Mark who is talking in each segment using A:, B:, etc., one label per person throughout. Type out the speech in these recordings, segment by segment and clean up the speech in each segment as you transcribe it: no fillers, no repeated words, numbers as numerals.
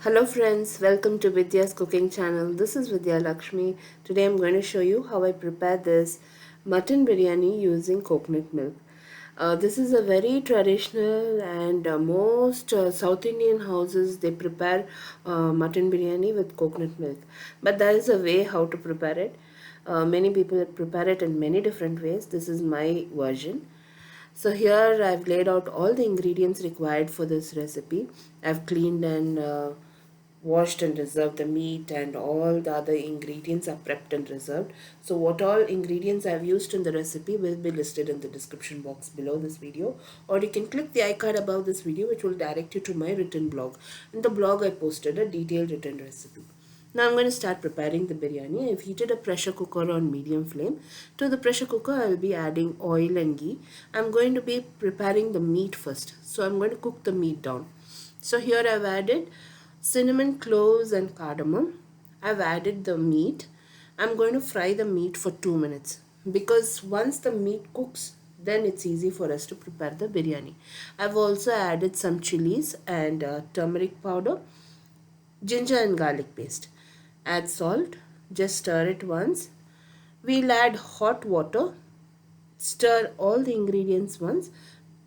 A: Hello friends, welcome to Vidya's cooking channel. This is Vidya Lakshmi. Today I'm going to show you how I prepare this mutton biryani using coconut milk. This is a very traditional and most South Indian houses they prepare mutton biryani with coconut milk. But there is a way how to prepare it. Many people prepare it in many different ways. This is my version. So here I've laid out all the ingredients required for this recipe. I've cleaned and washed and reserved the meat, and all the other ingredients are prepped and reserved. So what all ingredients I've used in the recipe will be listed in the description box below this video, or you can click the icon above this video which will direct you to my written blog. In the blog I posted a detailed written recipe. Now I'm going to start preparing the biryani. I've heated a pressure cooker on medium flame. To the pressure cooker I'll be adding oil and ghee. I'm going to be preparing the meat first. So I'm going to cook the meat down. So here I've added cinnamon, cloves and cardamom. I've added the meat. I'm going to fry the meat for 2 minutes because once the meat cooks, then it's easy for us to prepare the biryani. I've also added some chilies and turmeric powder, ginger and garlic paste. Add salt, just stir it once. We'll add hot water, stir all the ingredients once,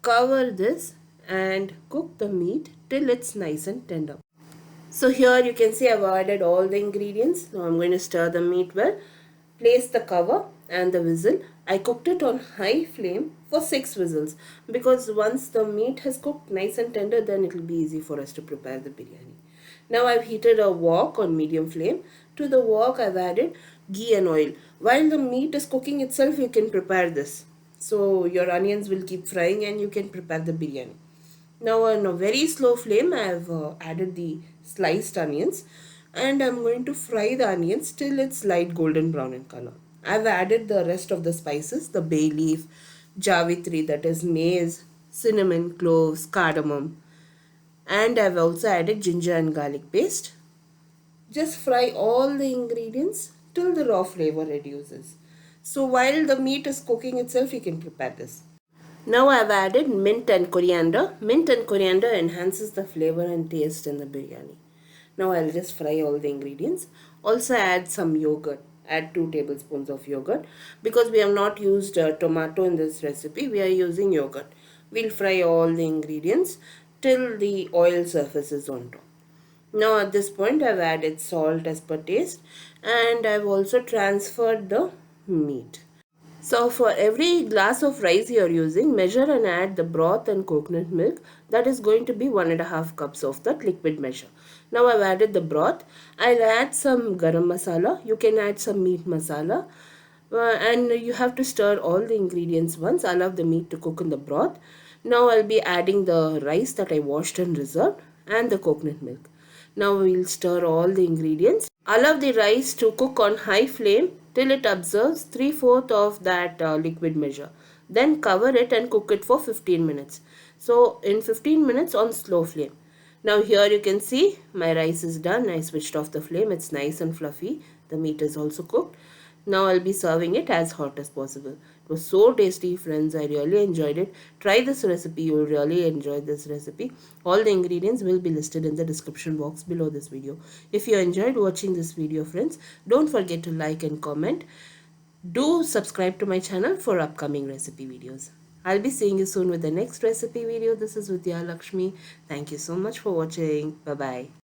A: cover this and cook the meat till it's nice and tender. So here you can see I've added all the ingredients. Now I'm going to stir the meat well. Place the cover and the whistle. I cooked it on high flame for 6 whistles because once the meat has cooked nice and tender, then it will be easy for us to prepare the biryani. Now I've heated a wok on medium flame. To the wok I've added ghee and oil. While the meat is cooking itself, you can prepare this. So your onions will keep frying and you can prepare the biryani. Now on a very slow flame I have added the sliced onions and I'm going to fry the onions till it's light golden brown in color. I've added the rest of the spices, the bay leaf, javitri, that is maize, cinnamon, cloves, cardamom, and I've also added ginger and garlic paste. Just fry all the ingredients till the raw flavor reduces. So while the meat is cooking itself, you can prepare this. Now I have added mint and coriander. Mint and coriander enhances the flavor and taste in the biryani. Now I'll just fry all the ingredients. Also add some yogurt. Add 2 tablespoons of yogurt. Because we have not used tomato in this recipe, we are using yogurt. We'll fry all the ingredients till the oil surfaces on top. Now at this point I've added salt as per taste, and I've also transferred the meat. So for every glass of rice you are using, measure and add the broth and coconut milk. That is going to be 1.5 cups of that liquid measure. Now I've added the broth. I'll add some garam masala. You can add some meat masala. And you have to stir all the ingredients once. Allow the meat to cook in the broth. Now I'll be adding the rice that I washed and reserved and the coconut milk. Now we'll stir all the ingredients. Allow the rice to cook on high flame till it absorbs 3/4 of that liquid measure. Then cover it and cook it for 15 minutes. So in 15 minutes on slow flame. Now here you can see my rice is done. I switched off the flame. It's nice and fluffy. The meat is also cooked. Now I'll be serving it as hot as possible. It was so tasty, friends. I really enjoyed it. Try this recipe. You will really enjoy this recipe. All the ingredients will be listed in the description box below this video. If you enjoyed watching this video, friends, don't forget to like and comment. Do subscribe to my channel for upcoming recipe videos. I'll be seeing you soon with the next recipe video. This is Vidya Lakshmi. Thank you so much for watching. Bye-bye.